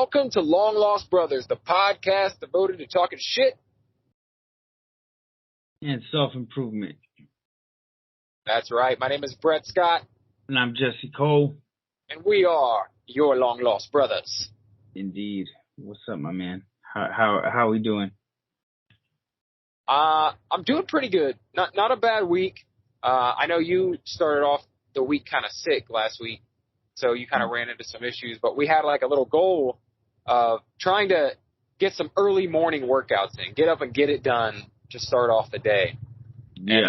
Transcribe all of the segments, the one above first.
Welcome to Long Lost Brothers, the podcast devoted to talking shit and self-improvement. That's right. My name is Brett Scott. And I'm Jesse Cole. And we are your Long Lost Brothers. Indeed. What's up, my man? How are we doing? I'm doing pretty good. Not a bad week. I know you started off the week kind of sick last week, so you kind of ran into some issues. But we had like a little goal of trying to get some early morning workouts in, get up and get it done to start off the day. Yeah. And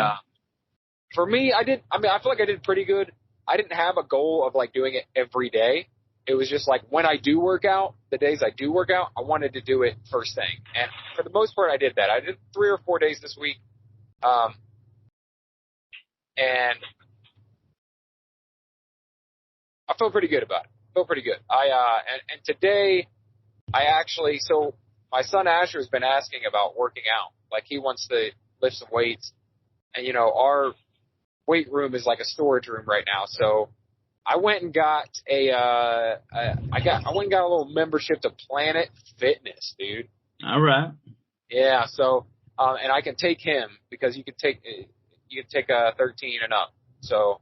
for me, I feel like I did pretty good. I didn't have a goal of like doing it every day. It was just like when I do work out, the days I do work out, I wanted to do it first thing. And for the most part, I did that. I did 3 or 4 days this week. And I feel pretty good about it. Feel pretty good. And today so my son Asher has been asking about working out. Like he wants to lift some weights. And our weight room is like a storage room right now. So I went and got a little membership to Planet Fitness, dude. All right. Yeah. So, and I can take him because you can take 13 and up. So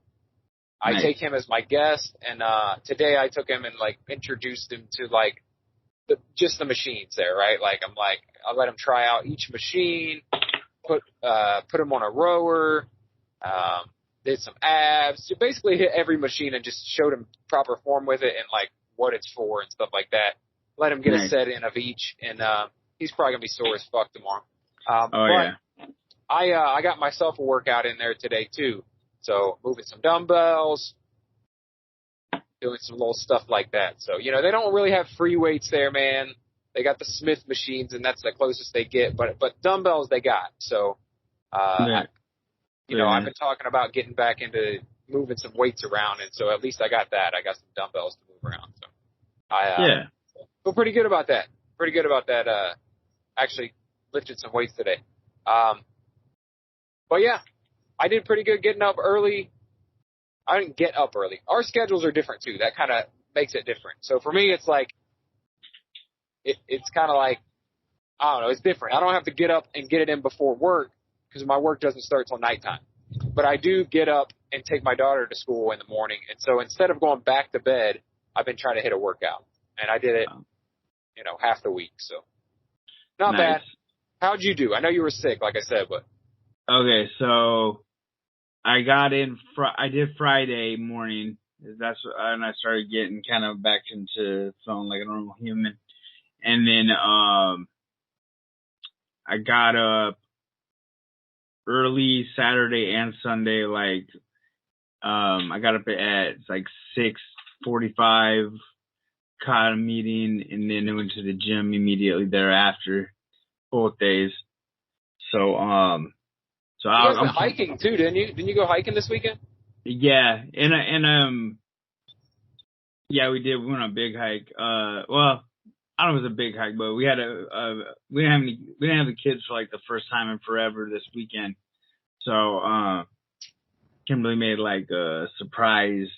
I take him as my guest. And, today I took him and like introduced him to like just the machines there, right? I'll let him try out each machine, put him on a rower, did some abs, so basically hit every machine and just showed him proper form with it and like what it's for and stuff like that. Let him get a set in of each, and he's probably gonna be sore as fuck tomorrow. I got myself a workout in there today too. So moving some dumbbells, doing some little stuff like that. So they don't really have free weights there, man. They got the Smith machines, and that's the closest they get. But dumbbells they got. So I've been talking about getting back into moving some weights around, and so at least I got that. I got some dumbbells to move around. So I feel pretty good about that. Actually lifted some weights today. But yeah, I did pretty good getting up early. I didn't get up early. Our schedules are different too. That kind of makes it different. So for me, it's like it's kind of like I don't know. It's different. I don't have to get up and get it in before work, because my work doesn't start till nighttime. But I do get up and take my daughter to school in the morning. And so instead of going back to bed, I've been trying to hit a workout. And I did it, half the week. So not bad. How'd you do? I know you were sick, like I said, but. Okay, so I got in, I did Friday morning. And I started getting kind of back into feeling like a normal human. And then I got up early Saturday and Sunday, like, I got up at like 6:45, caught a meeting, and then I went to the gym immediately thereafter, both days. So, I'm hiking too, didn't you? Didn't you go hiking this weekend? Yeah, yeah, we did. We went on a big hike. Well, I don't know if it was a big hike, but we had we didn't have the kids for like the first time in forever this weekend. So, Kimberly made like a surprise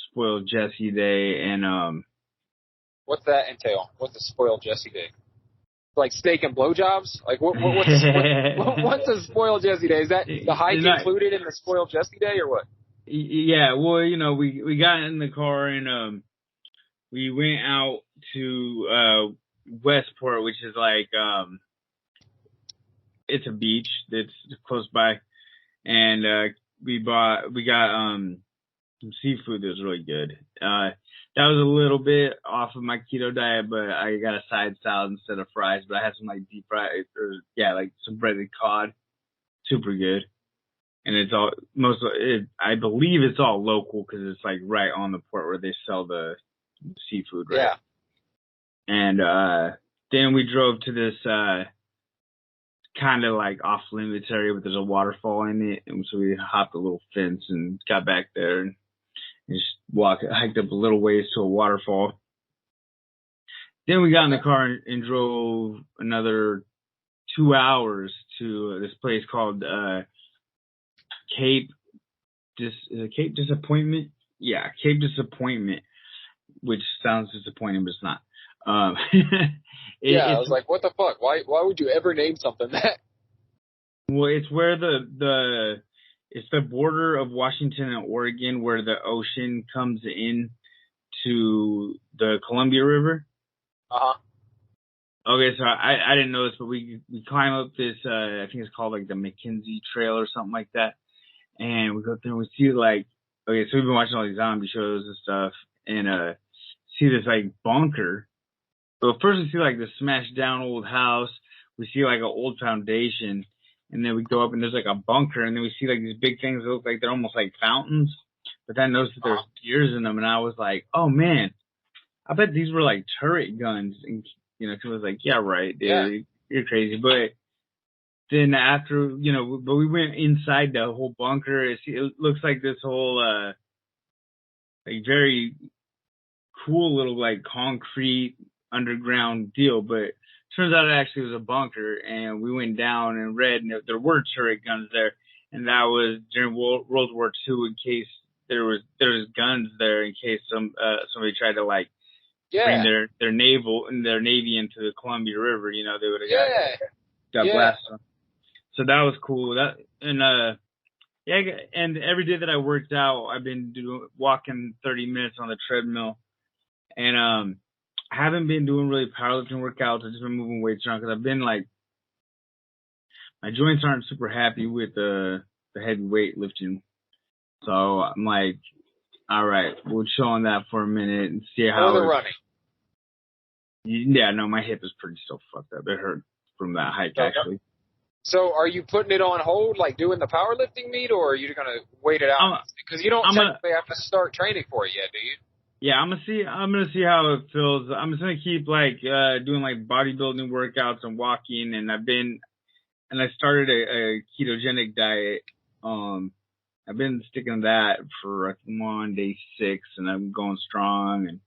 spoiled Jesse day, and what's that entail? What's the spoiled Jesse day? Like steak and blowjobs? Like what's a spoiled Jesse day? Is that the hike included in the spoiled Jesse day or what? Yeah, well, we got in the car and we went out to Westport, which is like it's a beach that's close by, and we got some seafood that was really good. That was a little bit off of my keto diet, but I got a side salad instead of fries. But I had some like deep fried, like some breaded cod, super good. And it's all I believe it's all local because it's like right on the port where they sell the seafood, right? Yeah. And then we drove to this kind of like off limits area, but there's a waterfall in it, and so we hopped a little fence and got back there and just hiked up a little ways to a waterfall. Then we got in the car and drove another 2 hours to this place called Cape Disappointment? Yeah, Cape Disappointment, which sounds disappointing, but it's not. I was like, what the fuck? Why would you ever name something that? Well, it's where it's the border of Washington and Oregon where the ocean comes in to the Columbia River. Uh-huh. Okay, so I didn't know this, but we climb up this, I think it's called like the McKenzie Trail or something like that. And we go there and we see like, okay, so we've been watching all these zombie shows and stuff and, see this like bunker. So first we see like the smashed down old house. We see like an old foundation. And then we go up and there's like a bunker. And then we see like these big things that look like they're almost like fountains. But then I noticed that there's gears in them. And I was like, oh man, I bet these were like turret guns. And, you know, 'cause I was like, yeah, right, dude, Yeah. you're crazy. But then after, you know, but we went inside the whole bunker. It looks like this whole, like very cool little like concrete underground deal. But turns out it actually was a bunker. And we went down and read, and there were turret guns there. And that was during World War II in case there was guns there in case somebody tried to like, bring their navy into the Columbia River, you know, they would have got blasted. So that was cool. And every day that I worked out, I've been walking 30 minutes on the treadmill, and I haven't been doing really powerlifting workouts. I've just been moving weights around because I've been like, my joints aren't super happy with the heavy weight lifting. So I'm like, all right, we'll chill on that for a minute and see how. Or the running. Yeah, no, my hip is pretty still fucked up. It hurt from that hike, actually. So are you putting it on hold, like doing the powerlifting meet, or are you going to wait it out? Because you don't technically have to start training for it yet, do you? Yeah, I'm gonna see how it feels. I'm just gonna keep like doing like bodybuilding workouts and walking, and I started a ketogenic diet. I've been sticking to that for I'm on day 6, and I'm going strong. And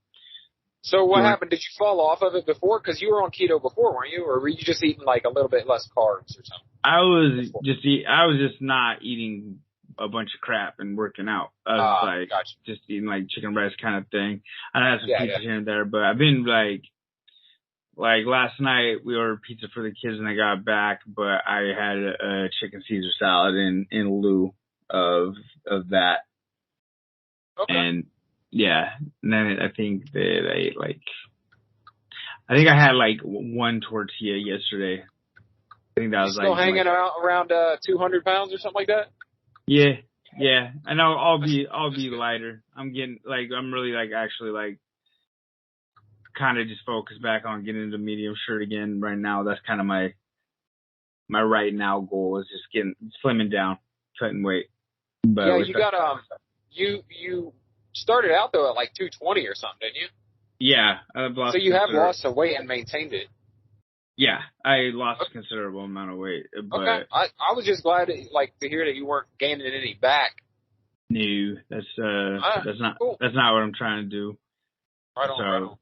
so what happened? Did you fall off of it before? Because you were on keto before, weren't you? Or were you just eating like a little bit less carbs or something? I was just not eating a bunch of crap and working out. I was just eating like chicken breast kind of thing. I had some pizza here and there, but I've been like last night we ordered pizza for the kids when they got back, but I had a chicken Caesar salad in lieu of that. Okay. And yeah, and then I think that I had like one tortilla yesterday. I think that was still hanging around 200 pounds or something like that. Yeah. I know I'll be lighter. I'm really like actually like kind of just focused back on getting into medium shirt again right now. That's kind of my right now goal is just slimming down, cutting weight. But yeah, you got you started out though at like 220 or something, didn't you? Yeah, I've lost. So you have lost some weight and maintained it. Yeah, I lost a considerable amount of weight. But okay, I was just glad to hear that you weren't gaining any back. No, that's not cool. That's not what I'm trying to do. Right on.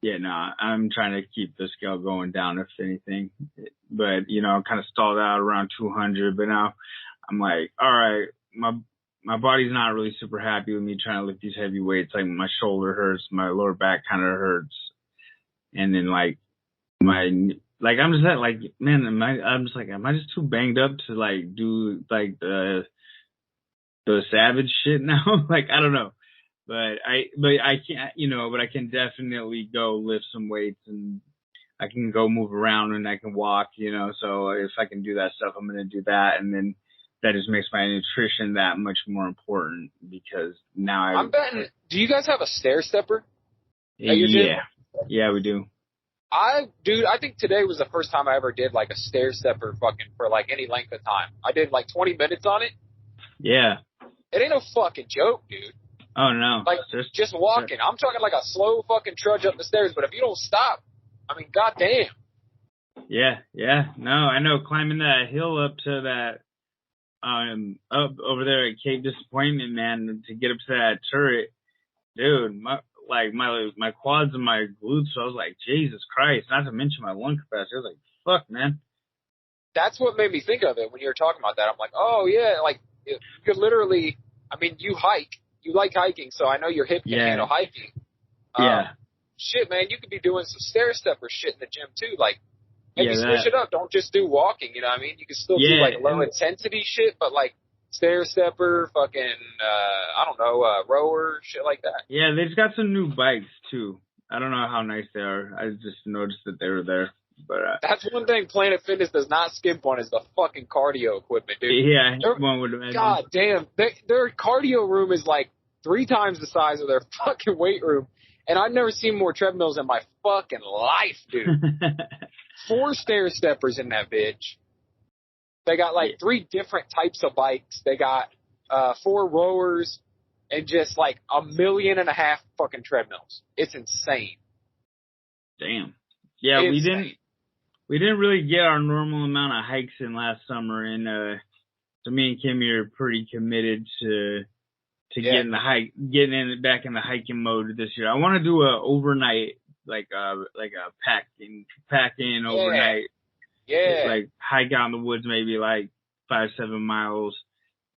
Yeah, no, I'm trying to keep the scale going down if anything. But you know, I'm kind of stalled out around 200. But now I'm like, all right, my body's not really super happy with me trying to lift these heavy weights. Like my shoulder hurts, my lower back kind of hurts, and then I'm just like, man, am I just too banged up to like do like the savage shit now? Like I don't know, but I can't, you know, but I can definitely go lift some weights and I can go move around and I can walk, you know. So if I can do that stuff, I'm gonna do that, and then that just makes my nutrition that much more important because now I'm betting. Do you guys have a stair stepper? Yeah, we do. I think today was the first time I ever did like a stair stepper fucking for like any length of time. I did like 20 minutes on it. Yeah. It ain't no fucking joke, dude. Oh no. Like just walking. I'm talking like a slow fucking trudge up the stairs, but if you don't stop, I mean, goddamn. Yeah. No, I know climbing that hill up to that up over there at Cape Disappointment, man, to get up to that turret, dude, my quads and my glutes, I was like, Jesus Christ, not to mention my lung capacity. I was like, fuck, man. That's what made me think of it when you were talking about that. I'm like, oh, yeah, like, you could literally, I mean, you hike. You like hiking, so I know your hip can handle hiking. Yeah. shit, man, you could be doing some stair stepper shit in the gym too. Like, maybe Yeah, switch it up. Don't just do walking. You know what I mean? You can still do like low intensity shit, but like stair stepper, fucking, I don't know, rower, shit like that. Yeah, they've got some new bikes too. I don't know how nice they are. I just noticed that they were there. But that's one thing Planet Fitness does not skimp on is the fucking cardio equipment, dude. Yeah, one would imagine. God damn, their cardio room is like 3 times the size of their fucking weight room, and I've never seen more treadmills in my fucking life, dude. 4 stair steppers in that bitch. They got like 3 different types of bikes. They got 4 rowers and just like 1.5 million fucking treadmills. It's insane. Damn. Yeah, we didn't really get our normal amount of hikes in last summer, and so me and Kimmy are pretty committed to getting back in the hiking mode this year. I want to do a overnight, like a pack in overnight. Yeah. Like hike out in the woods, maybe like 5-7 miles,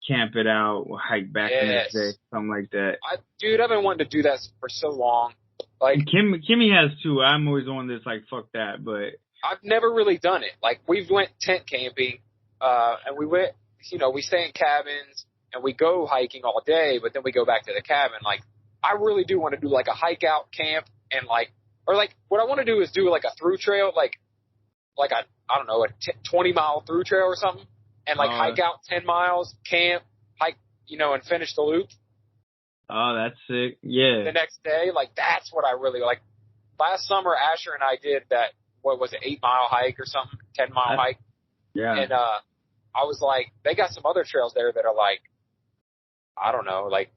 camp it out, we'll hike back the next day, something like that. Dude, I've been wanting to do that for so long. Like, and Kimmy has too. I'm always the one that's like, fuck that, but I've never really done it. Like, we went tent camping, and we went, we stay in cabins, and we go hiking all day, but then we go back to the cabin. Like, I really do want to do, like, a hike out camp, and, like, or, like, what I want to do is do, like, a through trail, like a, I don't know, a 20-mile through trail or something, and, like, hike out 10 miles, camp, hike, and finish the loop. Oh, that's sick. Yeah. The next day, like, that's what I really like. Last summer, Asher and I did that, what was it, 8-mile hike or something, 10-mile hike. Yeah. And I was like, they got some other trails there that are like, I don't know, like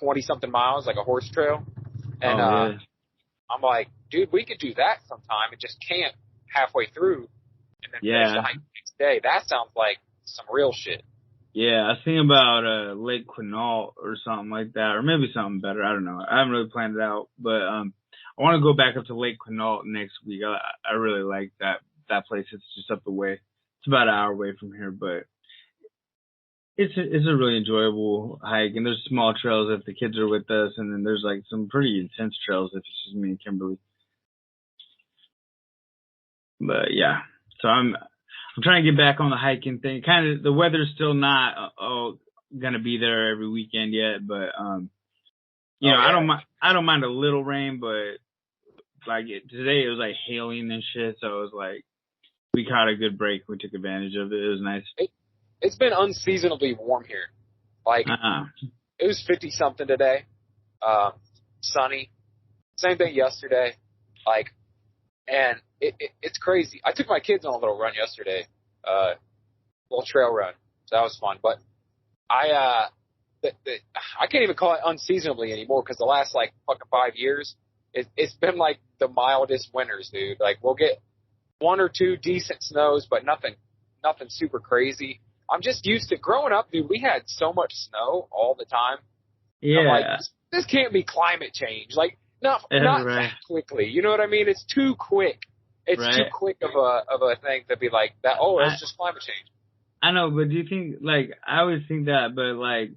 20-something miles, like a horse trail. And I'm like, dude, we could do that sometime and just camp halfway through and then finish the hike the next day. That sounds like some real shit. Yeah, I was thinking about Lake Quinault or something like that, or maybe something better. I don't know. I haven't really planned it out, but I want to go back up to Lake Quinault next week. I really like that place. It's just up the way. It's about an hour away from here, but it's a really enjoyable hike. And there's small trails if the kids are with us, and then there's like some pretty intense trails if it's just me and Kimberly. But yeah, so I'm trying to get back on the hiking thing. Kind of the weather's still not gonna be there every weekend yet, but I don't mind a little rain, but like today it was like hailing and shit, so it was like we caught a good break. We took advantage of it. It was nice. It's been unseasonably warm here. Like it was 50 something today, sunny. Same thing yesterday. Like, and it's crazy. I took my kids on a little run yesterday, little trail run. So that was fun. But I can't even call it unseasonably anymore because the last like fucking 5 years, it's been like the mildest winters, dude. Like we'll get 1 or 2 decent snows, but nothing super crazy. I'm just used to growing up, dude. We had so much snow all the time. Yeah. I'm like, this can't be climate change. Like, not that quickly. You know what I mean? It's too quick. It's too quick of a thing to be like that. Oh, it's just climate change. I know, but do you think, like, I always think that, but like,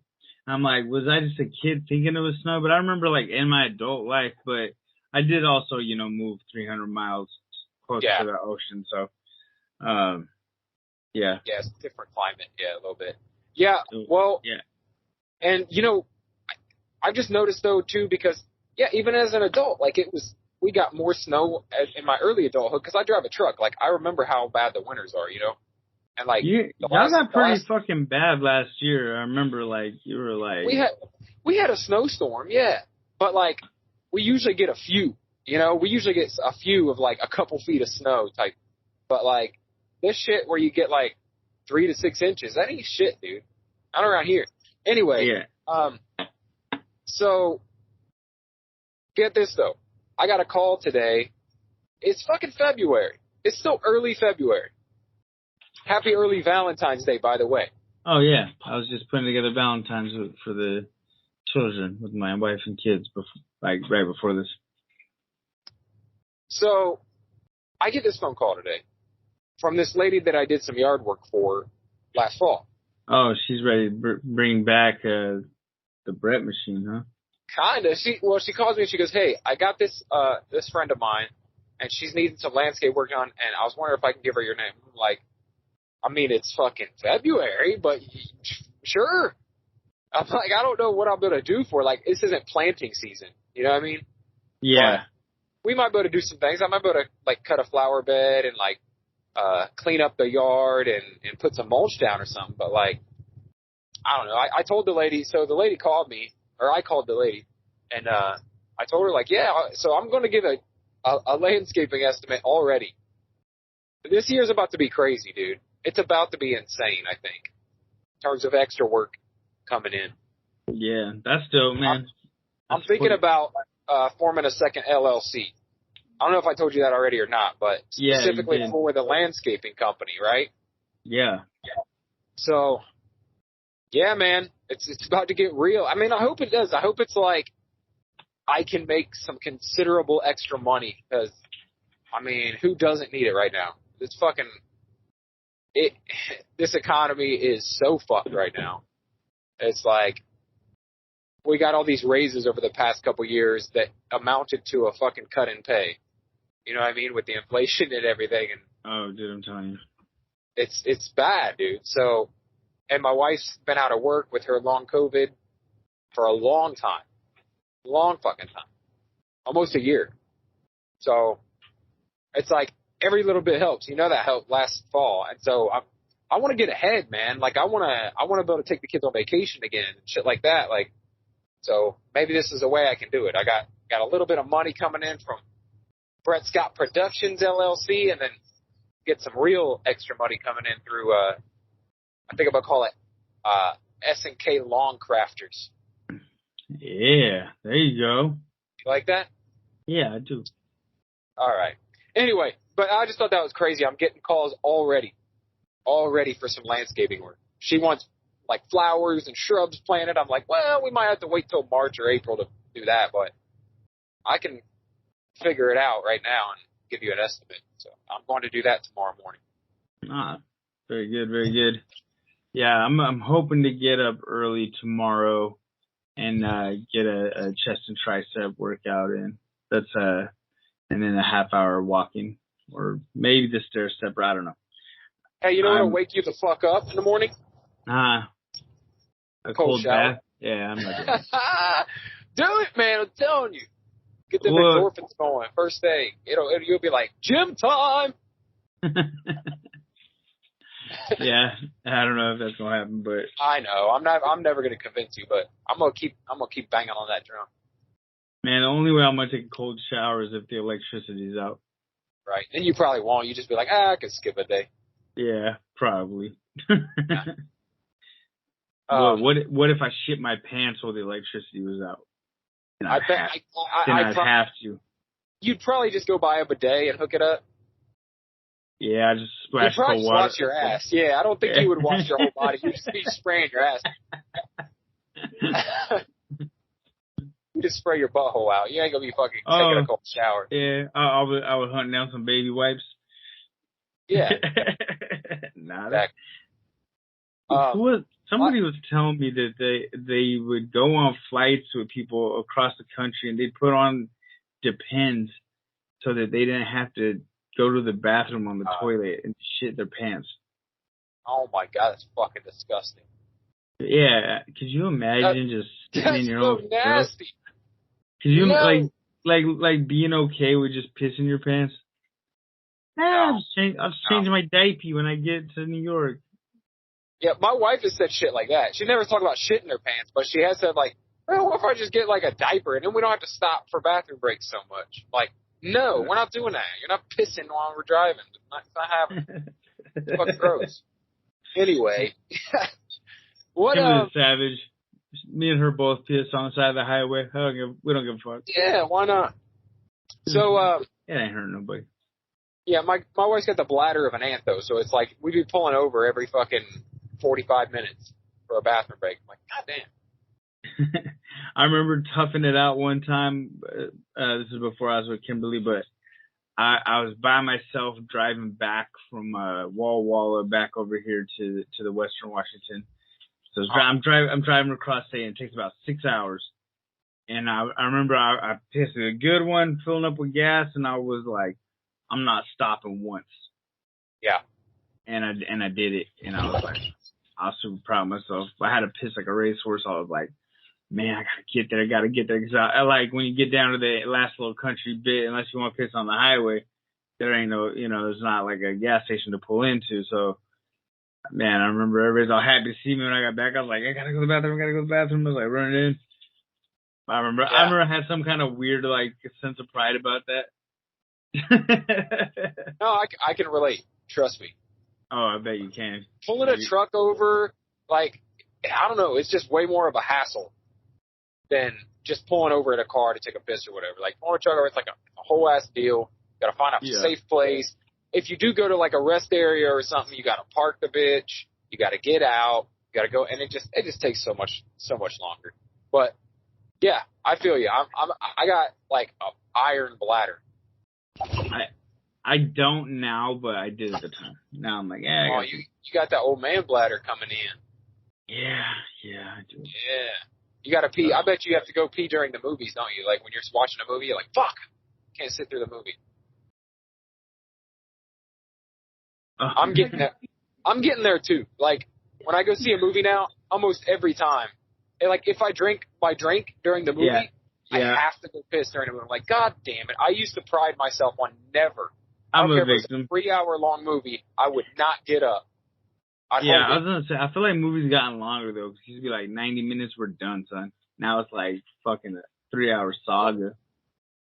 I'm like, was I just a kid thinking it was snow? But I remember like in my adult life, but I did also, move 300 miles close to the ocean. So, yeah. Yeah, it's a different climate. Yeah, a little bit. Yeah, well, and I just noticed though too, because even as an adult, like we got more snow in my early adulthood because I drive a truck. Like I remember how bad the winters are, and like y'all got pretty fucking bad last year. I remember like you were like we had a snowstorm, but like we usually get a few. We usually get a few of like a couple feet of snow type, but like this shit where you get like 3 to 6 inches, that ain't shit, dude. Not around here. Anyway, so get this though. I got a call today. It's fucking February. It's still early February. Happy early Valentine's Day, by the way. Oh yeah, I was just putting together Valentine's for the children with my wife and kids, right before this. So, I get this phone call today from this lady that I did some yard work for last fall. Oh, she's ready to bring back the Brett machine, huh? Kinda. She calls me and she goes, "Hey, I got this friend of mine, and she's needing some landscape work on, and I was wondering if I can give her your name." I'm like, I mean, it's fucking February, but sure. I'm like, I don't know what I'm gonna do for. Like, this isn't planting season. You know what I mean? Yeah. But we might be able to do some things. I might be able to like cut a flower bed and like clean up the yard and put some mulch down or something. But like, I don't know. I told the lady. So the lady called me, or I called the lady, and I told her like, yeah. So I'm going to give a landscaping estimate already. This year's about to be crazy, dude. It's about to be insane, I think, in terms of extra work coming in. Yeah, that's dope, man. I'm thinking about forming a second LLC. I don't know if I told you that already or not, but specifically for the landscaping company, right? Yeah. So, yeah, man, it's about to get real. I mean, I hope it does. I hope it's like I can make some considerable extra money because, I mean, who doesn't need it right now? It's fucking this economy is so fucked right now. It's like we got all these raises over the past couple years that amounted to a fucking cut in pay. You know what I mean? With the inflation and everything. And oh, dude, I'm telling you. It's bad, dude. So, and my wife's been out of work with her long COVID for a long time. Long fucking time. Almost a year. So, it's like every little bit helps. You know that helped last fall. And so I want to get ahead, man. Like I want to be able to take the kids on vacation again and shit like that. Like, so maybe this is a way I can do it. I got a little bit of money coming in from Brett Scott Productions LLC, and then get some real extra money coming in through I think I'm gonna call it S&K Lawn Crafters. Yeah, there you go. You like that? Yeah, I do. All right. Anyway, but I just thought that was crazy. I'm getting calls already for some landscaping work. She wants like flowers and shrubs planted. I'm like, well, we might have to wait till March or April to do that, but I can figure it out right now and give you an estimate. So I'm going to do that tomorrow morning. Very good, very good. Yeah, I'm hoping to get up early tomorrow and get a chest and tricep workout in. That's and then a half hour walking, or maybe the stair step. I don't know. Hey, you know what'll wake you the fuck up in the morning? A cold shower. bath. Yeah, I'm not doing it. Do it, man! I'm telling you. Get them endorphins going. First thing, you'll be like gym time. Yeah, I don't know if that's gonna happen, but I know I'm never gonna convince you, but I'm gonna keep banging on that drum. Man, the only way I'm gonna take a cold shower is if the electricity's out. Right, then you probably won't. You just be like, I could skip a day. Yeah, probably. Yeah. What if I shit my pants while the electricity was out? I'd have to. You'd probably just go buy a bidet and hook it up. Yeah, just splash cold water. You'd probably wash your ass. Yeah, I don't think you would wash your whole body. You'd just be spraying your ass. You just spray your butthole out. You ain't gonna be fucking taking a cold shower. Yeah, I would hunt down some baby wipes. Yeah. Nah. Exactly. Somebody was telling me that they would go on flights with people across the country and they'd put on Depends so that they didn't have to go to the bathroom on the toilet and shit their pants. Oh my god, that's fucking disgusting. Yeah, could you imagine just sitting in your own so nasty. Could you like being okay with just pissing your pants? I'll change my diaper when I get to New York. Yeah, my wife has said shit like that. She never talked about shit in her pants, but she has said like, well, what if I just get like a diaper and then we don't have to stop for bathroom breaks so much? Like, no, we're not doing that. You're not pissing while we're driving. It's not happening. It's fucking gross. Anyway, what Savage. Me and her both pissed on the side of the highway. We don't give a fuck. Yeah, why not? So it ain't hurting nobody. Yeah, my wife's got the bladder of an ant though, so it's like we'd be pulling over every fucking 45 minutes for a bathroom break. I'm like, god damn. I remember toughing it out one time. This is before I was with Kimberly, but I was by myself driving back from Walla Walla back over here to the Western Washington. So I'm driving across state, and it takes about 6 hours. And I remember I pissed a good one, filling up with gas, and I was like, I'm not stopping once. Yeah. And I did it, and I was like, I was super proud of myself. I had to piss like a racehorse. I was like, man, I gotta get there. Cause I like when you get down to the last little country bit, unless you want to piss on the highway, there ain't no, there's not like a gas station to pull into. So, man, I remember everybody's all happy to see me when I got back. I was like, I gotta go to the bathroom. I was like running in. I remember I had some kind of weird like sense of pride about that. No, I can relate. Trust me. Oh, I bet you can. Pulling a truck over, like, I don't know, it's just way more of a hassle than just pulling over at a car to take a piss or whatever. Like, pulling a truck over, it's like a whole ass deal. You gotta find a safe place. If you do go to like a rest area or something, you gotta park the bitch. You gotta get out. You gotta go, and it just takes so much longer. But yeah, I feel you. I got like an iron bladder. I don't now, but I did at the time. Now I'm like, yeah. Oh, you got that old man bladder coming in. Yeah, I do. Yeah. You gotta pee. I bet you have to go pee during the movies, don't you? Like when you're watching a movie, you're like, fuck, can't sit through the movie. I'm getting there too. Like when I go see a movie now, almost every time, and like if I drink my drink during the movie, I have to go piss during the movie. I'm like, God damn it! I used to pride myself on never. I'm a victim. If it was a 3-hour-long movie, I would not get up. I was gonna say, I feel like movies gotten longer though, because it used to be like 90 minutes, we're done, son. Now it's like fucking a 3-hour saga.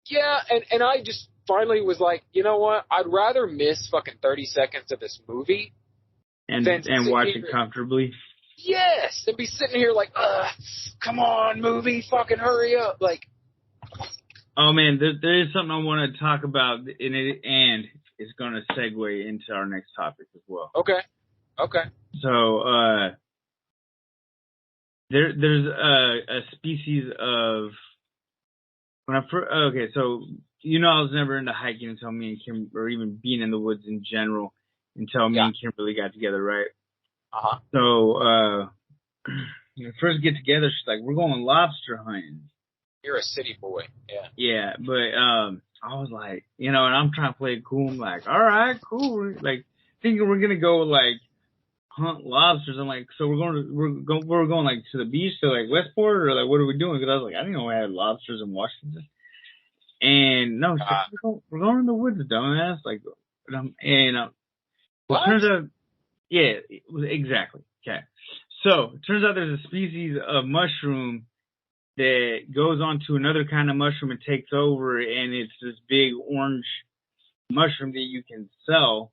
Yeah, and I just finally was like, you know what? I'd rather miss fucking 30 seconds of this movie and watch it comfortably. Yes, and be sitting here like, come on, movie, fucking hurry up, like. Oh man, there is something I want to talk about in it, and it's going to segue into our next topic as well. Okay. So, there's a species of so I was never into hiking until me and Kim, or even being in the woods in general, until me and Kimberly got together, right? Uh-huh. So, when we first get together, she's like, we're going lobster hunting. You're a city boy, yeah. Yeah, but I was like, and I'm trying to play it cool. I'm like, all right, cool. Like thinking we're gonna go like hunt lobsters. I'm like, so we're going like to the beach, to like Westport, or like what are we doing? Because I was like, I didn't know we had lobsters in Washington. And no, we're going in the woods, dumbass. Like, well, it turns out, yeah, exactly. Okay, so it turns out there's a species of mushroom that goes on to another kind of mushroom and takes over, and it's this big orange mushroom that you can sell.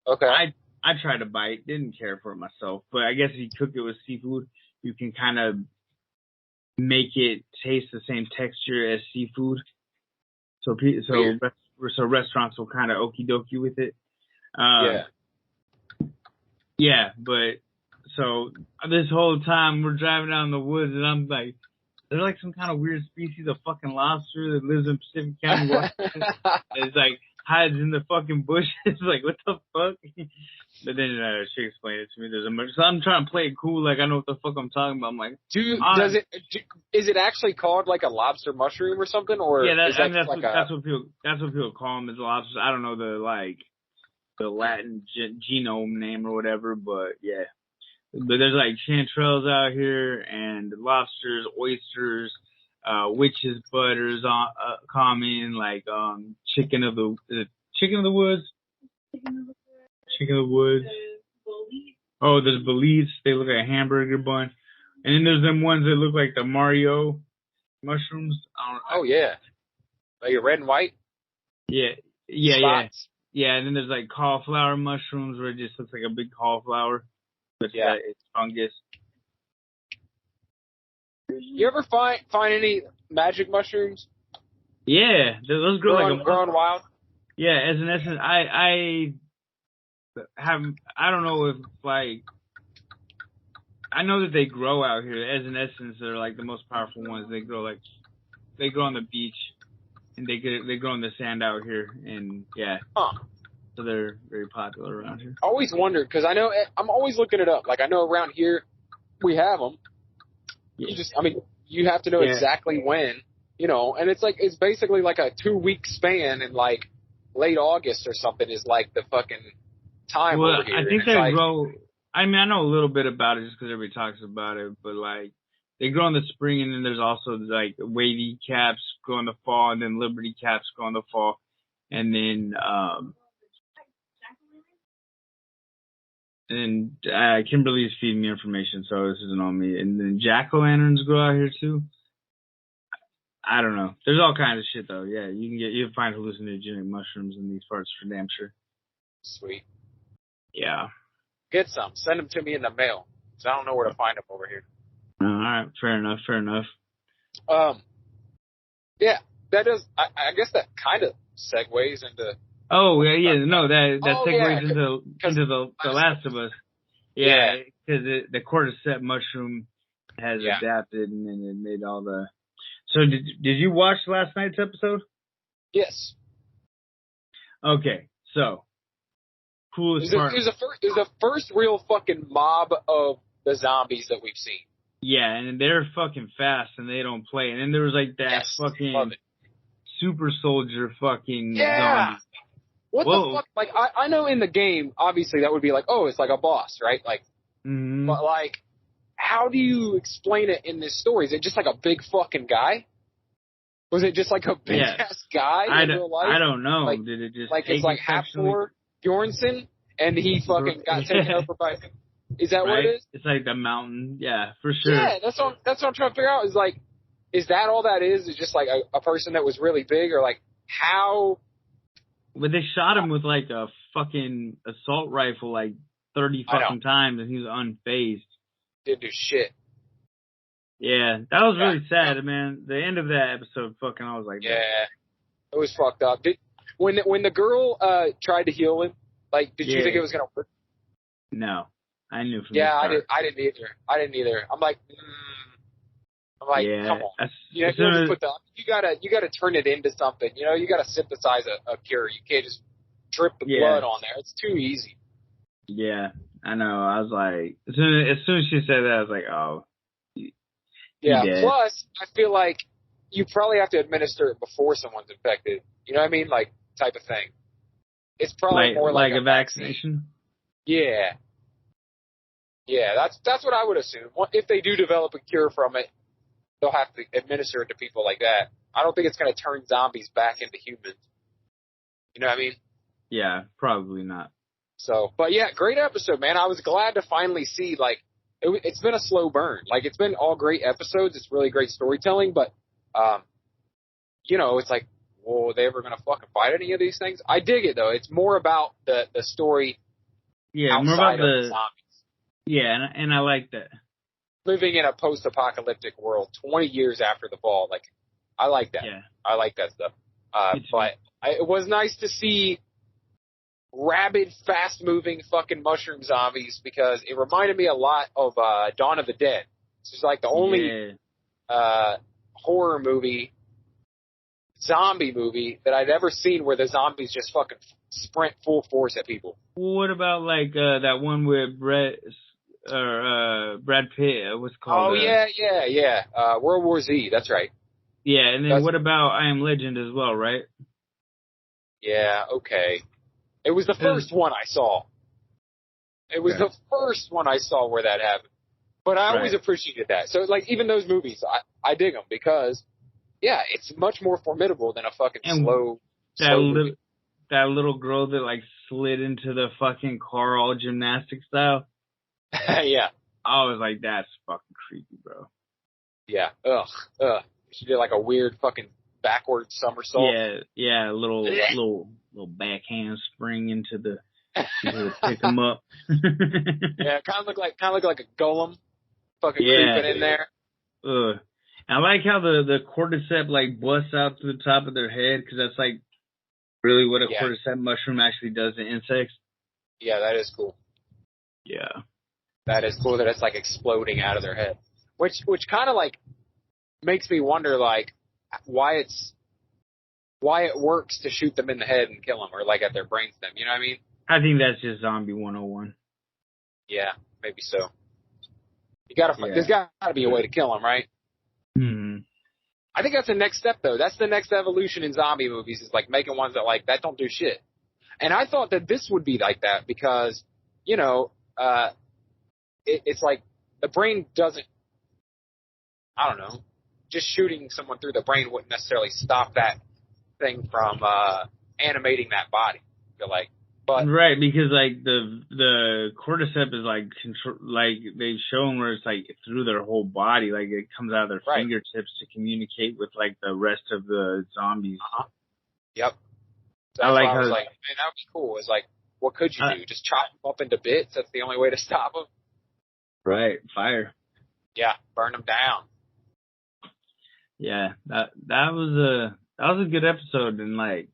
Okay. I tried to bite, didn't care for it myself, but I guess if you cook it with seafood, you can kind of make it taste the same texture as seafood. So restaurants will kind of okie dokie with it. Yeah, but so this whole time we're driving down the woods, and I'm like, there's like some kind of weird species of fucking lobster that lives in Pacific County, Washington. It's like hides in the fucking bushes. Like, what the fuck? But then she explained it to me. So I'm trying to play it cool, like I know what the fuck I'm talking about. I'm like, is it actually called like a lobster mushroom or something? Or yeah, that's what people call them, is lobsters. I don't know the Latin genome name or whatever, but yeah. But there's like chanterelles out here, and lobsters, oysters, witch's butters common, like chicken of the woods. Chicken of the woods. Oh, there's bolites. They look like a hamburger bun. And then there's them ones that look like the Mario mushrooms. Oh yeah, like red and white. Yeah. And then there's like cauliflower mushrooms, where it just looks like a big cauliflower. But it's fungus. You ever find any magic mushrooms? Yeah, those grow growing wild. Yeah, as an essence, I don't know if like, I know that they grow out here. As an essence, they're like the most powerful ones. They grow on the beach, and they grow in the sand out here, and yeah. Huh. So they're very popular around here. I always wondered, because I know, I'm always looking it up. Like, I know around here we have them. Yeah. you have to know Yeah. exactly when, you know, and it's basically like a 2-week span in like late August or something is like the fucking time Well, over here. I And think it's they like, grow. I mean, I know a little bit about it just because everybody talks about it, but like they grow in the spring, and then there's also like wavy caps go in the fall, and then liberty caps go in the fall, and then Kimberly's feeding me information, so this isn't on me. And then jack-o'-lanterns grow out here too. I don't know. There's all kinds of shit though. Yeah, you'll find hallucinogenic mushrooms in these parts for damn sure. sweet. Yeah. Get some. Send them to me in the mail. Cause I don't know where to find them over here. All right. Fair enough. Yeah, that does. I guess that kind of segues into. Oh yeah. No, that segues yeah, into the Last of Us. Yeah, because the cordyceps mushroom has adapted and then it made all the. So did you watch last night's episode? Yes. Okay, so coolest part. It was the first real fucking mob of the zombies that we've seen. Yeah, and they're fucking fast and they don't play. And then there was like that fucking super soldier fucking zombie. What the fuck? Like, I know in the game, obviously that would be like, oh, it's like a boss, right? Like, but like, how do you explain it in this story? Is it just like a big fucking guy? Was it just like a big ass guy in real life? I don't know. Like, did it just like it's like Hafthor Bjornsson and he fucking got taken over by? Is that what it is? It's like the mountain. Yeah, for sure. Yeah, that's what I'm trying to figure out. Is like, is that all that is? Is just like a person that was really big, or like how? But they shot him with like a fucking assault rifle like 30 fucking times, and he was unfazed. Didn't do shit. Yeah, that was really sad, man. The end of that episode, fucking, I was like, yeah, it was fucked up. When the girl tried to heal him, like, did you think it was gonna work? No, I knew from the start. I didn't either. I'm like, come on. You know, you gotta turn it into something. You know, you gotta synthesize a cure. You can't just drip the blood on there. It's too easy. Yeah, I know. I was like, as soon as she said that, I was like, oh. Yeah. Plus, I feel like you probably have to administer it before someone's infected. You know what I mean? Like, type of thing. It's probably more like a vaccination. Yeah. Yeah, that's what I would assume. If they do develop a cure from it, they'll have to administer it to people like that. I don't think it's going to turn zombies back into humans. You know what I mean? Yeah, probably not. So, but yeah, great episode, man. I was glad to finally see, like, it's been a slow burn. Like, it's been all great episodes. It's really great storytelling, but, you know, it's like, well, are they ever going to fucking fight any of these things? I dig it, though. It's more about the story more about the zombies. Yeah, and I like that. Living in a post-apocalyptic world 20 years after the fall. Like, I like that. Yeah. I like that stuff. But it was nice to see rabid, fast-moving fucking mushroom zombies because it reminded me a lot of Dawn of the Dead. This is like the only horror movie, zombie movie that I'd ever seen where the zombies just fucking sprint full force at people. What about like that one with Brad Pitt? What's it called? Oh yeah. World War Z. That's right. Yeah, and then what about I Am Legend as well, right? Yeah. Okay. It was the first one I saw. It was the first one I saw where that happened. But I always appreciated that. So, like, even those movies, I dig them because, yeah, it's much more formidable than a fucking slow movie. That little girl that, like, slid into the fucking car all gymnastic style. Yeah. I was like, that's fucking creepy, bro. Yeah. Ugh. She did, like, a weird fucking backward somersault. Yeah, little backhand spring into the pick 'em up. Yeah, kind of look like a golem, fucking creeping in there. I like how the cordyceps like busts out to the top of their head because that's like really what a cordyceps mushroom actually does to insects. Yeah, that is cool. Yeah, that is cool that it's like exploding out of their head, which kind of like makes me wonder like why it works to shoot them in the head and kill them, or like at their brainstem. You know what I mean? I think that's just zombie 101. Yeah, maybe so. There's got to be a way to kill them, right? I think that's the next step, though. That's the next evolution in zombie movies, is like making ones that like that don't do shit. And I thought that this would be like that because, you know, it's like the brain doesn't. I don't know. Just shooting someone through the brain wouldn't necessarily stop that thing from animating that body. I feel like, but right, because like the cordyceps is like control, like they've shown where it's like through their whole body, like it comes out of their fingertips to communicate with like the rest of the zombies. Yep. So I that's like why I was how, like, man, that would be cool. It's like, what could you do? Just chop them up into bits? That's the only way to stop them. Right, fire. Yeah, burn them down. Yeah, that was a good episode, and like,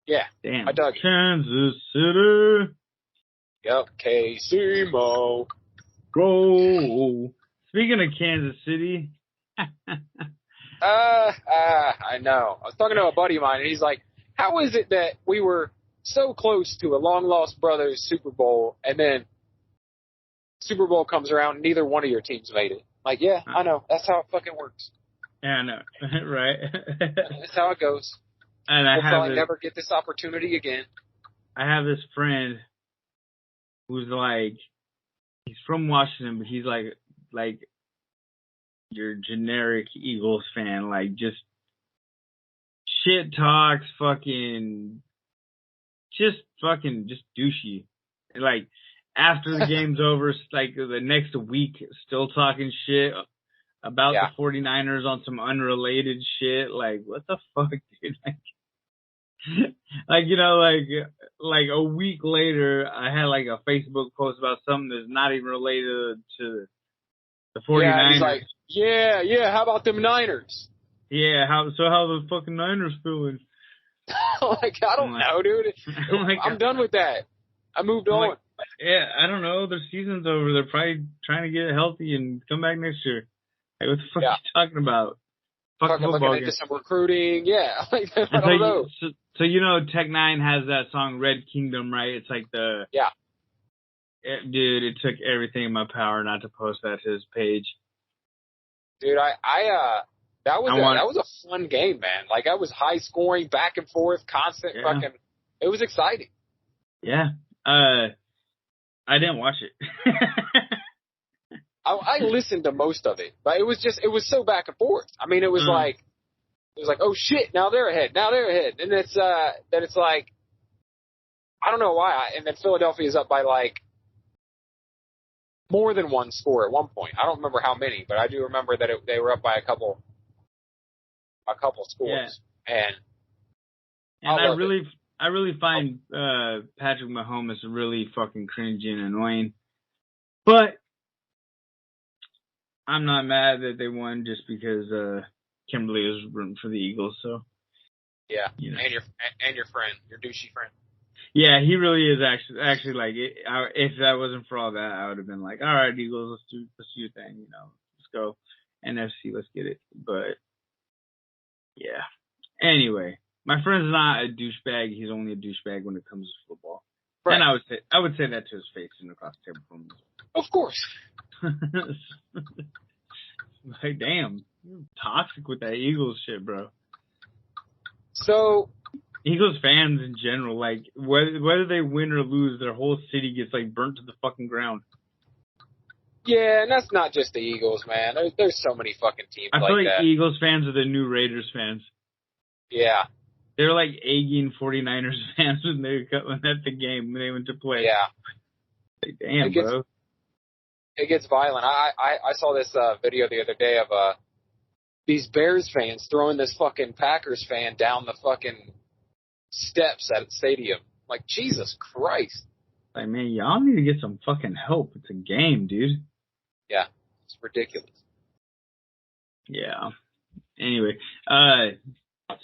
yeah, damn, I dug it. Kansas City. Yep, KC-Mo. Go. Speaking of Kansas City. I know. I was talking to a buddy of mine, and he's like, how is it that we were so close to a long-lost brothers Super Bowl, and then Super Bowl comes around, and neither one of your teams made it? Like, yeah, I know. That's how it fucking works. Yeah, I know. Right? That's how it goes. And we'll probably never get this opportunity again. I have this friend who's like, he's from Washington, but he's like your generic Eagles fan, like just shit talks, just douchey. And like after the game's over, like the next week, still talking shit about the 49ers on some unrelated shit. Like, what the fuck, dude? Like, you know, like a week later, I had like a Facebook post about something that's not even related to the 49ers. Yeah, he's like, yeah, how about them Niners? Yeah, how the fucking Niners feeling? Like, I don't know, dude. I'm done with that. I moved on. Like, yeah, I don't know. Their season's over. They're probably trying to get healthy and come back next year. Like, what the fuck are you talking about? Fucking looking into some recruiting. Yeah. Like, I don't know. So, you know, Tech Nine has that song Red Kingdom, right? It's like the... Yeah. Dude, it took everything in my power not to post that to his page. Dude, that was a fun game, man. Like, that was high scoring, back and forth, constant fucking... It was exciting. Yeah. I didn't watch it. I listened to most of it, but it was so back and forth. I mean, it was like, oh shit, now they're ahead, and it's like, I don't know why, and then Philadelphia is up by like more than one score at one point. I don't remember how many, but I do remember that they were up by a couple scores, and I really find Patrick Mahomes really fucking cringy and annoying, but I'm not mad that they won just because Kimberly is rooting for the Eagles. So yeah, you know. and your friend, your douchey friend. Yeah, he really is actually like if that wasn't for all that, I would have been like, all right, Eagles, let's do your thing, you know, let's go NFC, let's get it. But yeah, anyway, my friend's not a douchebag. He's only a douchebag when it comes to football. Right. And I would say that to his face and across the table from him. Of course. Like, damn, you're toxic with that Eagles shit, bro. So, Eagles fans in general, like, whether they win or lose, their whole city gets, like, burnt to the fucking ground. Yeah, and that's not just the Eagles, man. There's so many fucking teams like that. I feel like Eagles fans are the new Raiders fans. Yeah. They're like egging 49ers fans when at the game when they went to play. Yeah. Like, damn, bro. It gets violent. I saw this video the other day of these Bears fans throwing this fucking Packers fan down the fucking steps at the stadium. Like, Jesus Christ. Like, man, y'all need to get some fucking help. It's a game, dude. Yeah. It's ridiculous. Yeah. Anyway,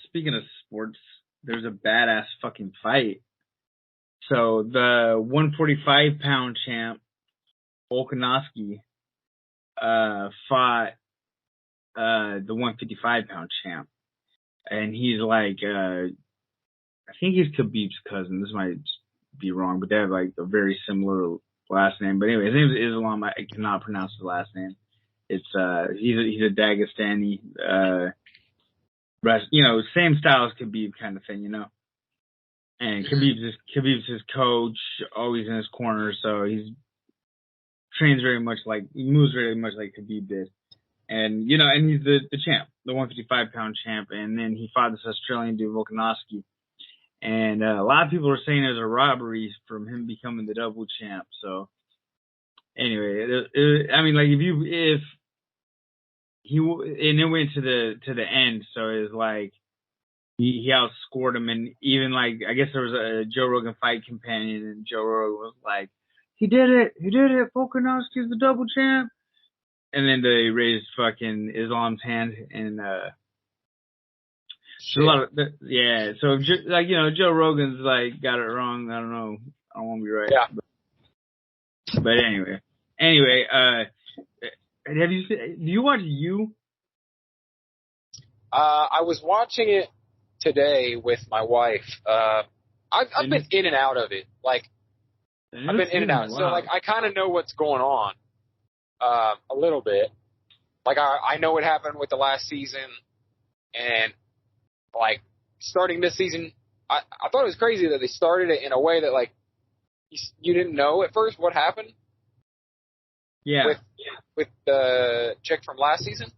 speaking of sports, there's a badass fucking fight. So the 145-pound champ, Volkanovski, fought the 155-pound champ. And he's like, I think he's Khabib's cousin. This might be wrong, but they have like a very similar last name. But anyway, his name is Islam. I cannot pronounce his last name. It's he's a Dagestani. same style as Khabib kind of thing, you know. And Khabib's his coach, always in his corner, so he moves very much like Khabib did. And, and he's the champ, the 155-pound champ. And then he fought this Australian dude, Volkanovski. And a lot of people are saying there's a robbery from him becoming the double champ. So, anyway, if he, and it went to the end, so it was like, he outscored him, and even I guess there was a Joe Rogan fight companion, and Joe Rogan was like, he did it, Volkanovski's the double champ. And then they raised fucking Islam's hand, and so Joe Rogan's got it wrong. I don't know. I don't want to be right. Yeah. But anyway, do you watch You? I was watching it today with my wife. I've been in and out of it. I've been in and out. So I kind of know what's going on. A little bit. I know what happened with the last season, and starting this season, I thought it was crazy that they started it in a way that you didn't know at first what happened. Yeah. With the chick from last season.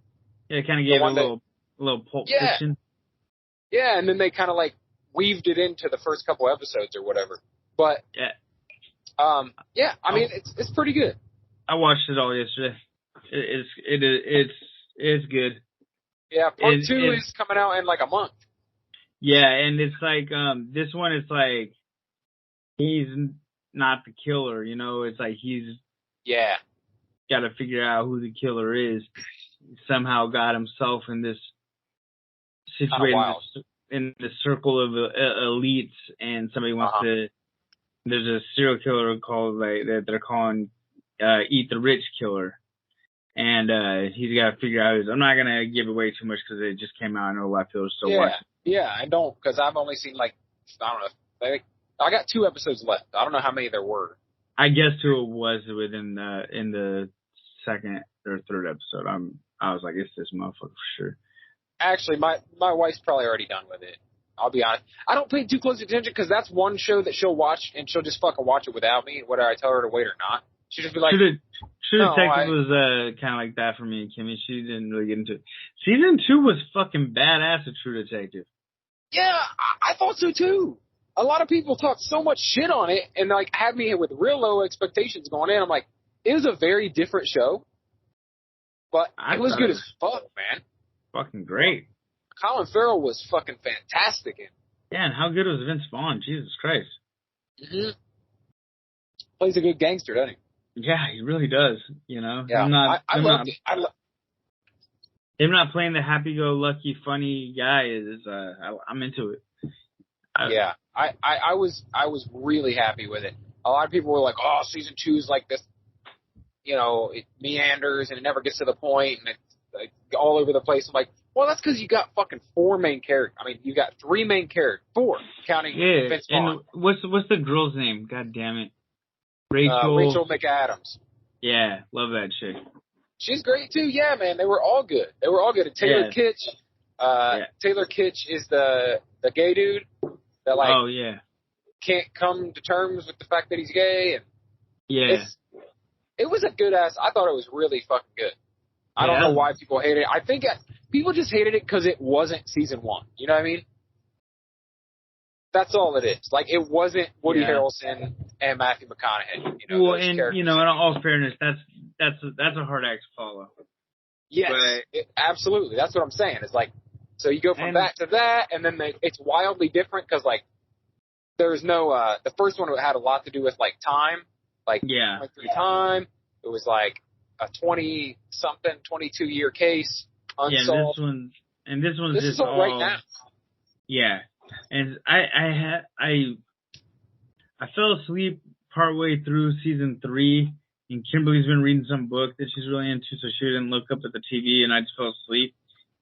Yeah, it kind of gave it a little Pulp Fiction. Yeah, and then they kind of weaved it into the first couple episodes or whatever. But it's pretty good. I watched it all yesterday. It's good. Yeah, part 2 is coming out in a month. Yeah, and it's this one. It's he's not the killer. It's he's got to figure out who the killer is. He somehow got himself in this situation in the circle of elites, and somebody wants to. There's a serial killer called that they're calling. Eat the Rich Killer, and he's got to figure out. I'm not gonna give away too much because it just came out. I know a lot of people are still watching. Yeah, I don't, because I've only seen I don't know. I got 2 episodes left. I don't know how many there were. I guess 2 it was within in the second or third episode. I was like, it's this motherfucker for sure. Actually, my wife's probably already done with it. I'll be honest. I don't pay too close attention because that's one show that she'll watch, and she'll just fucking watch it without me, whether I tell her to wait or not. She'd just be like, True Detective was kind of like that for me and Kimmy. She didn't really get into it. Season 2 was fucking badass at True Detective. Yeah, I thought so too. A lot of people talked so much shit on it and had me with real low expectations going in. I'm like, it was a very different show, but it was good as fuck, man. Fucking great. Colin Farrell was fucking fantastic in it. Yeah, and how good was Vince Vaughn? Jesus Christ. Mm-hmm. Plays a good gangster, doesn't he? Yeah, he really does. Yeah, I loved it. Him not playing the happy-go-lucky, funny guy I'm into it. I was really happy with it. A lot of people were like, "Oh, season 2 is like this, it meanders and it never gets to the point and it's all over the place." I'm like, well, that's because you got fucking 4 main characters. I mean, you got 3 main characters, 4 counting Vince Vaughn. And what's the girl's name? God damn it. Rachel McAdams. Yeah, love that chick. She's great too. Yeah, man, they were all good. And Taylor Kitsch. Taylor Kitsch is the gay dude that can't come to terms with the fact that he's gay. And it was a good ass. I thought it was really fucking good. I don't know why people hated it. I think people just hated it because it wasn't season 1. You know what I mean? That's all it is. It wasn't Woody Harrelson and Matthew McConaughey. In all fairness, that's a hard act to follow. Yes, absolutely. That's what I'm saying. It's so you go from that to that, and then it's wildly different because there's no the first one had a lot to do with time, went through time. It was a 20-something, 22-year case unsolved. Yeah, this one's this just is all right now. Yeah. And I fell asleep partway through season 3, and Kimberly's been reading some book that she's really into, so she didn't look up at the TV, and I just fell asleep.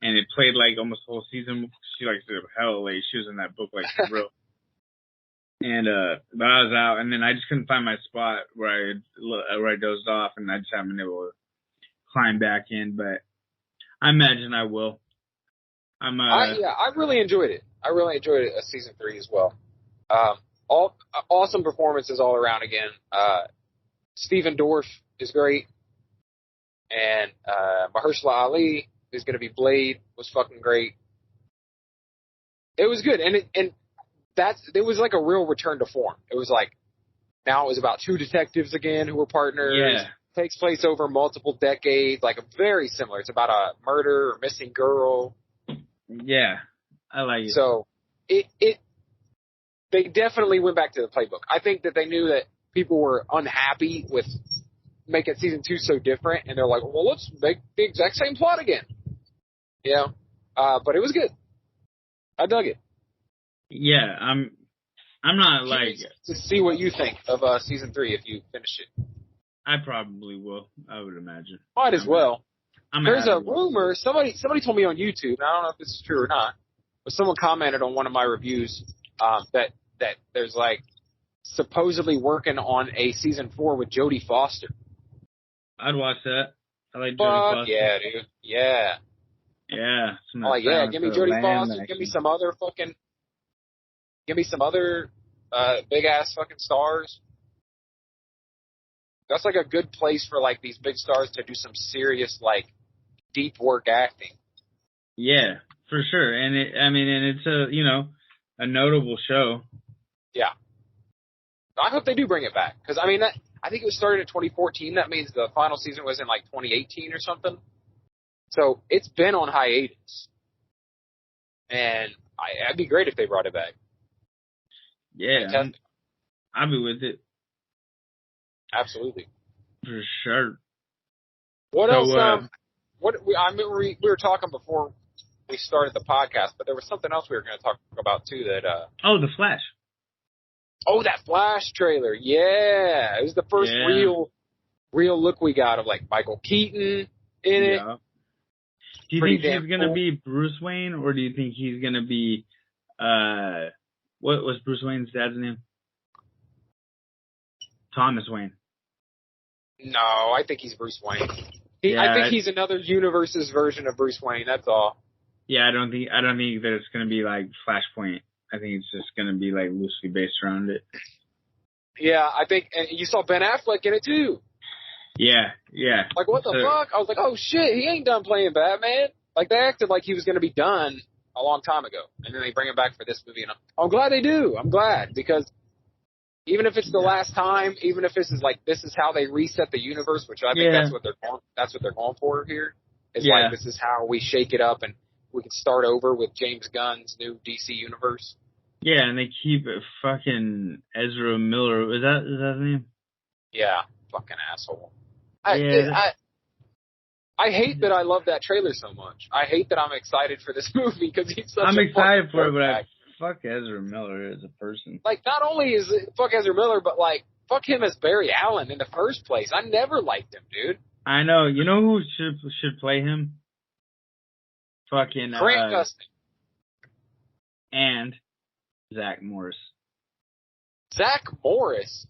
And it played almost the whole season. She stayed up hella late. She was in that book for real. And but I was out, and then I just couldn't find my spot where I dozed off, and I just haven't been able to climb back in. But I imagine I will. I really enjoyed it. I really enjoyed it season 3 as well. All awesome performances all around again. Stephen Dorff is great, and Mahershala Ali, who's going to be Blade, was fucking great. It was good, and it was like a real return to form. It was like now it was about 2 detectives again who were partners. Yeah. Takes place over multiple decades, like very similar. It's about a murder or missing girl. Yeah, I like it. So they definitely went back to the playbook. I think that they knew that people were unhappy with making season 2 so different, and they're like, well, let's make the exact same plot again. You know? But it was good. I dug it. Yeah, I'm not like to see what you think of season 3 if you finish it. I probably will. I would imagine. Might as well. There's a rumor. Somebody told me on YouTube. And I don't know if this is true or not, but someone commented on one of my reviews that there's like supposedly working on a season 4 with Jodie Foster. I'd watch that. I like Jodie Foster. Yeah, dude. Yeah. Yeah. I'm like, yeah, give me Jodie Foster. Action. Give me some other big ass fucking stars. That's like a good place for like these big stars to do some serious like deep work acting. Yeah, for sure. And it's a notable show. Yeah. I hope they do bring it back because I think it was started in 2014. That means the final season was in like 2018 or something. So it's been on hiatus, and it'd be great if they brought it back. Yeah, I'd be with it. Absolutely. For sure. What else? I remember we were talking before we started the podcast, but there was something else we were going to talk about too. That the Flash. Oh, that Flash trailer. Yeah, it was the first real look we got of like Michael Keaton in it. Do you think he's going to be Bruce Wayne, or do you think he's going to be what was Bruce Wayne's dad's name? Thomas Wayne. No, I think he's Bruce Wayne. I think he's another universe's version of Bruce Wayne. That's all. Yeah, I don't think that it's going to be like Flashpoint. I think it's just going to be like loosely based around it. Yeah, I think, and you saw Ben Affleck in it too. Yeah. Like, what the fuck? I was like, oh shit, he ain't done playing Batman. Like, they acted like he was going to be done a long time ago, and then they bring him back for this movie, and I'm glad they do. I'm glad, because even if it's the last time, even if this is how they reset the universe, which I think that's what they're going for here. It's like, this is how we shake it up, and we can start over with James Gunn's new DC universe. Yeah, and they keep fucking Ezra Miller. Is that his name? Yeah, fucking asshole. I hate that I love that trailer so much. I hate that I'm excited for this movie because he's such I'm a excited for it, but fuck Ezra Miller as a person. Like, not only is it fuck Ezra Miller, but like, fuck him as Barry Allen in the first place. I never liked him, dude. I know. You know who should play him? Fucking Grant Gustin. And Zach Morris. Zach Morris?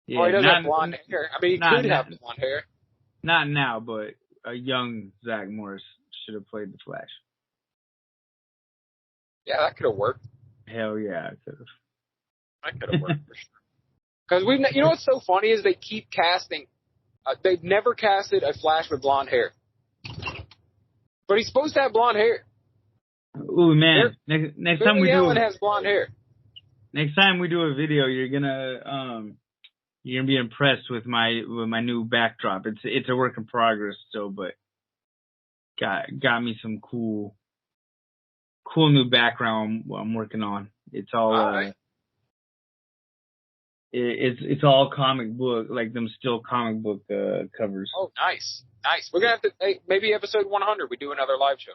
Yeah, he doesn't have blonde hair. I mean, he could have blonde hair. Not now, but a young Zach Morris should have played the Flash. Yeah, that could have worked. Hell yeah, it could have. That could have worked for sure. Because you know what's so funny is they keep casting. They've never casted a Flash with blonde hair, but he's supposed to have blonde hair. Ooh man! Next time we Allen has blonde hair. Next time we do a video, you're gonna be impressed with my new backdrop. It's a work in progress still, but got me some cool new background I'm working on. It's all it's all comic book, like them still comic book covers. Oh, nice. We're gonna have to maybe episode 100 we do another live show.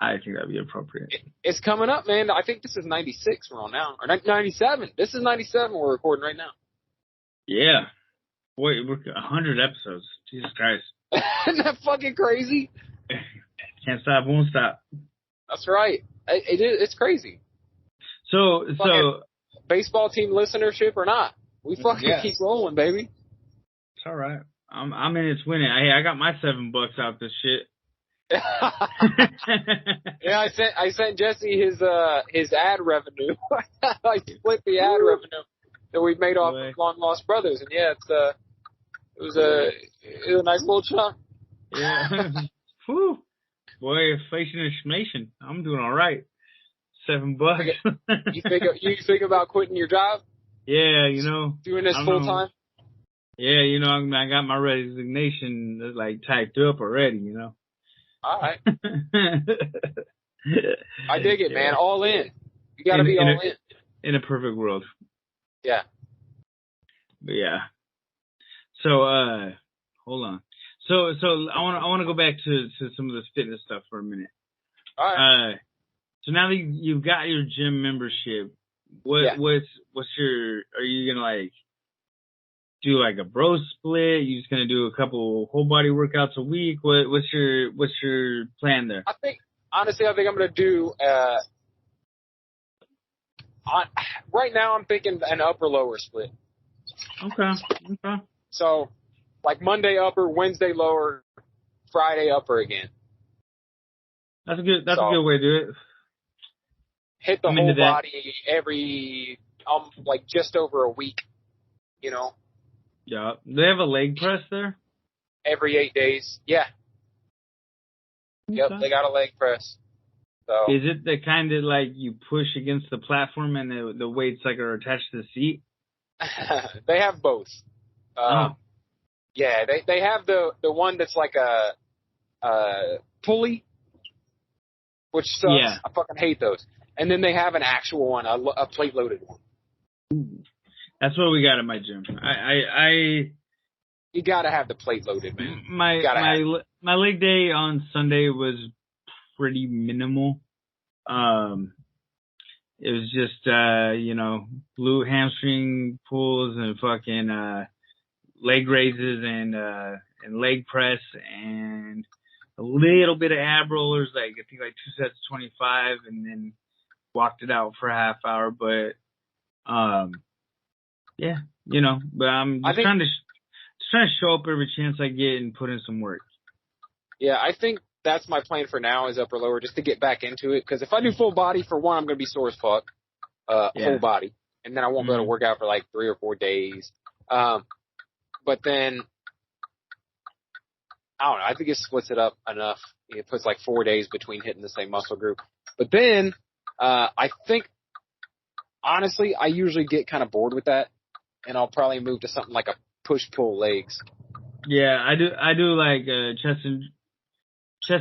I think that'd be appropriate. It's coming up, man. I think this is 96 we're on now, or 97. This is 97 we're recording right now. Yeah. Boy, we're 100 episodes. Jesus Christ. Isn't that fucking crazy? Can't stop, won't stop. That's right. It's crazy. So baseball team listenership or not, we fucking keep rolling, baby. It's all right. I'm in it to win it. Hey, I got my $7 out this shit. Yeah, I sent Jesse his ad revenue. I split the ad revenue that we made off of Long Lost Brothers, and yeah, it was a nice little chunk. Yeah. Whew. Boy, inflation. I'm doing all right. $7. You think about quitting your job? Yeah, doing this full time. Yeah, I got my resignation like typed up already. All right. I dig it, man. All in. You got to be all in. In a perfect world. Yeah. But yeah. So, hold on. So I want to go back to some of this fitness stuff for a minute. All right. So now that you've got your gym membership, what's your? Are you gonna like do like a bro split? You just gonna do a couple whole body workouts a week? What's your plan there? Honestly, I think I'm gonna do. Right now, I'm thinking an upper lower split. Okay. So, like Monday upper, Wednesday lower, Friday upper again. That's a good way to do it. Hit the whole body every like just over a week. Yeah. Do they have a leg press there? Every 8 days. Yeah. Okay. Yep, they got a leg press. So. Is it the kind that like you push against the platform and the weights like are attached to the seat? They have both. Yeah, they have the one that's like a pulley, which sucks. Yeah. I fucking hate those. And then they have an actual one, a plate loaded one. That's what we got at my gym. You gotta have the plate loaded, man. My leg day on Sunday was pretty minimal. It was just glute hamstring pulls and fucking leg raises and leg press and a little bit of ab rollers, like I think like 2 sets of 25, and then walked it out for a half hour. But yeah, but I'm just trying to show up every chance I get and put in some work. Yeah, I think that's my plan for now is upper lower, just to get back into it. Because if I do full body, for one, I'm going to be sore as fuck, whole body. And then I won't be able to work out for like 3 or 4 days. But then, I don't know, I think it splits it up enough. It puts like 4 days between hitting the same muscle group. But then, I think, honestly, I usually get kind of bored with that. And I'll probably move to something like a push-pull legs. Yeah, I do like chest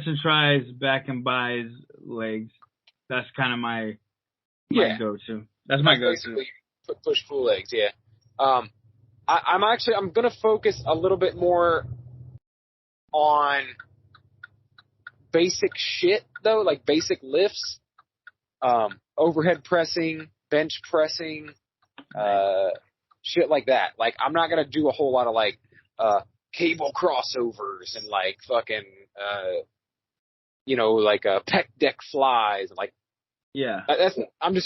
and tries, back and buys, legs. That's kind of my go-to. That's my go-to. Push-pull legs, yeah. I'm going to focus a little bit more on basic shit, though, like basic lifts, overhead pressing, bench pressing, shit like that. Like, I'm not going to do a whole lot of, like, cable crossovers and, like, fucking, like, pec deck flies and, like, yeah.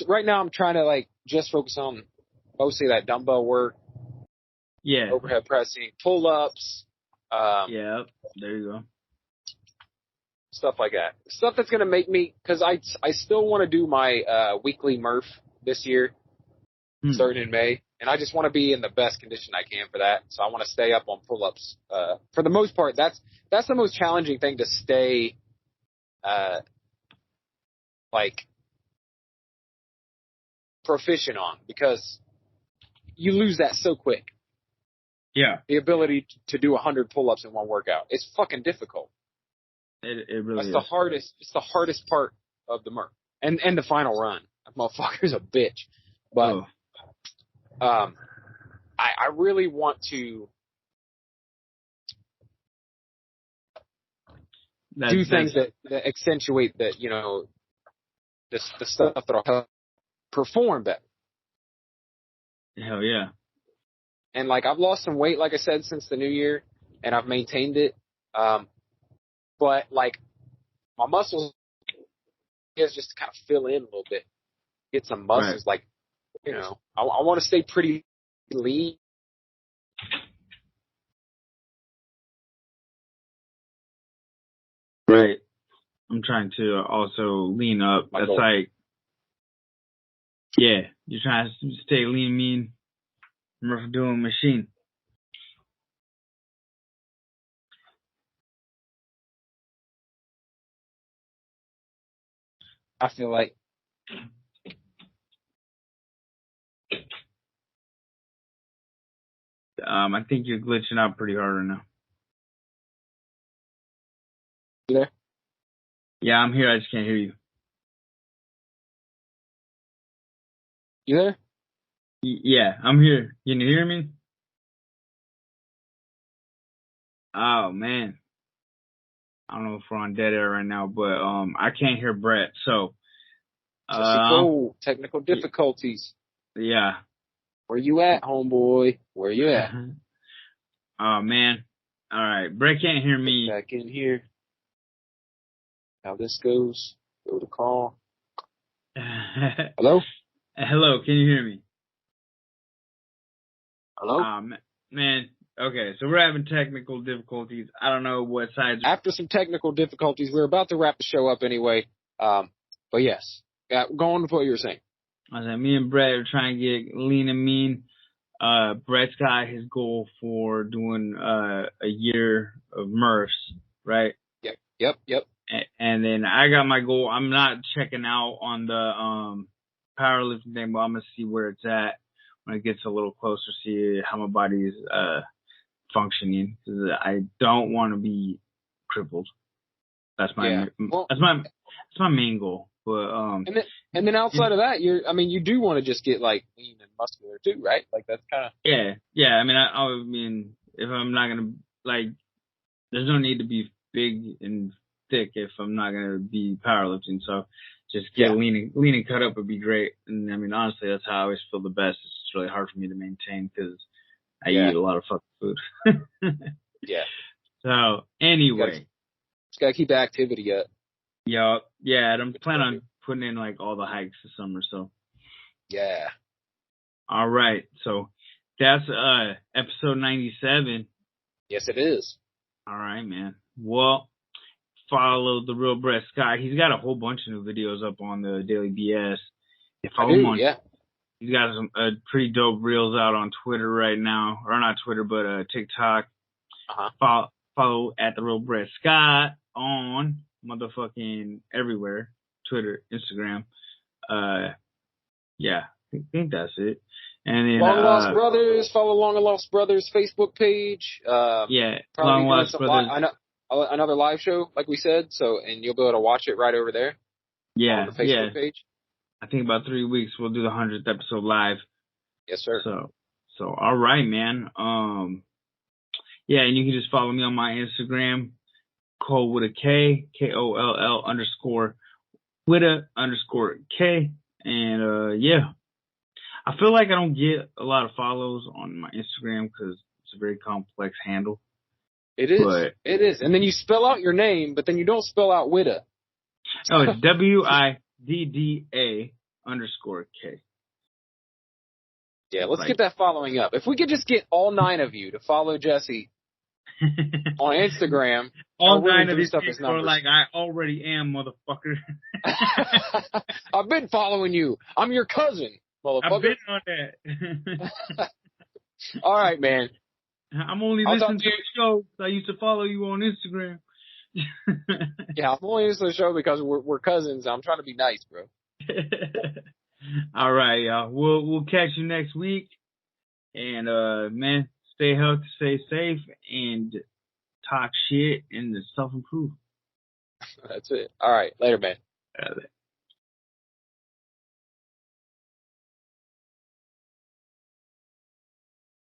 Right now I'm trying to, like, just focus on mostly that dumbbell work. Yeah. Overhead pressing, pull-ups. Yeah, there you go. Stuff like that. Stuff that's going to make me, because I still want to do my weekly Murph this year, starting in May, and I just want to be in the best condition I can for that. So I want to stay up on pull-ups. For the most part, that's the most challenging thing to stay, like, proficient on, because you lose that so quick. Yeah. The ability to do 100 pull-ups in one workout. It's fucking difficult. It really is. It's the hardest part of the Murph. And the final run. That motherfucker's a bitch. But, I really want to do things that accentuate that, the stuff that'll help perform better. Hell yeah. And, like, I've lost some weight, like I said, since the new year, and I've maintained it. But, like, my muscles just to kind of fill in a little bit, get some muscles. Right. Like, I want to stay pretty lean. Right. I'm trying to also lean up. My That's goal. like, yeah, you're trying to stay lean, mean, rough doing machine. I feel like. I think you're glitching out pretty hard right now. You there? Yeah, I'm here. I just can't hear you. You there? Yeah, I'm here. Can you hear me? Oh man, I don't know if we're on dead air right now, but I can't hear Brett. So, Technical difficulties. Yeah. Where you at, homeboy? Where you at? Oh man. All right, Brett can't hear me. Back in here. How this goes? Go to call. Hello? Hello, can you hear me? Hello? Man. Okay, so we're having technical difficulties. I don't know what sides. After some technical difficulties, we're about to wrap the show up anyway. But yes, go on with what you were saying. I said, me and Brett are trying to get lean and mean. Brett's got his goal for doing a year of MRFs, right? Yep. And then I got my goal. I'm not checking out on the powerlifting thing, but I'm gonna see where it's at when it gets a little closer. See how my body is functioning, because I don't want to be crippled. That's my that's my main goal. But and then outside of that, you do want to just get like lean and muscular too, right? Like that's kind of yeah. I mean, if I'm not gonna like, there's no need to be big and thick if I'm not gonna be powerlifting. So just get lean and cut up would be great. And I mean, honestly, that's how I always feel the best. It's just really hard for me to maintain because I eat a lot of fucking food. Yeah. So anyway, just gotta keep the activity up. Yeah, and I'm planning on putting in like all the hikes this summer. So yeah. All right, so that's episode 97. Yes, it is. All right, man. Well, follow the Real Brett Scott. He's got a whole bunch of new videos up on the Daily BS. He's got some pretty dope reels out on Twitter right now, or not Twitter, but TikTok. Follow at the Real Brett Scott on motherfucking everywhere, Twitter, Instagram. Yeah, I think that's it. And then Long Lost Brothers, follow Long Lost Brothers Facebook page. Long Lost Brothers. Another live show, like we said. So, and you'll be able to watch it right over there. Yeah, on the Facebook page. I think about 3 weeks we'll do the 100th episode live. Yes, sir. So all right, man. Yeah, and you can just follow me on my Instagram, Cole with a K, KOLL _ with a _K. And yeah, I feel like I don't get a lot of follows on my Instagram because it's a very complex handle. It is. And then you spell out your name, but then you don't spell out Widda. Oh, it's WIDDA _K. Yeah, let's get that following up. If we could just get all 9 of you to follow Jesse on Instagram. All 9 of these people are like, I already am, motherfucker. I've been following you. I'm your cousin, motherfucker. I've been on that. All right, man. I'm only listening to the show. I used to follow you on Instagram. Yeah, I'm only listening to the show because we're cousins. I'm trying to be nice, bro. All right, y'all. We'll catch you next week. And man, stay healthy, stay safe, and talk shit and self-improve. That's it. All right. Later, man.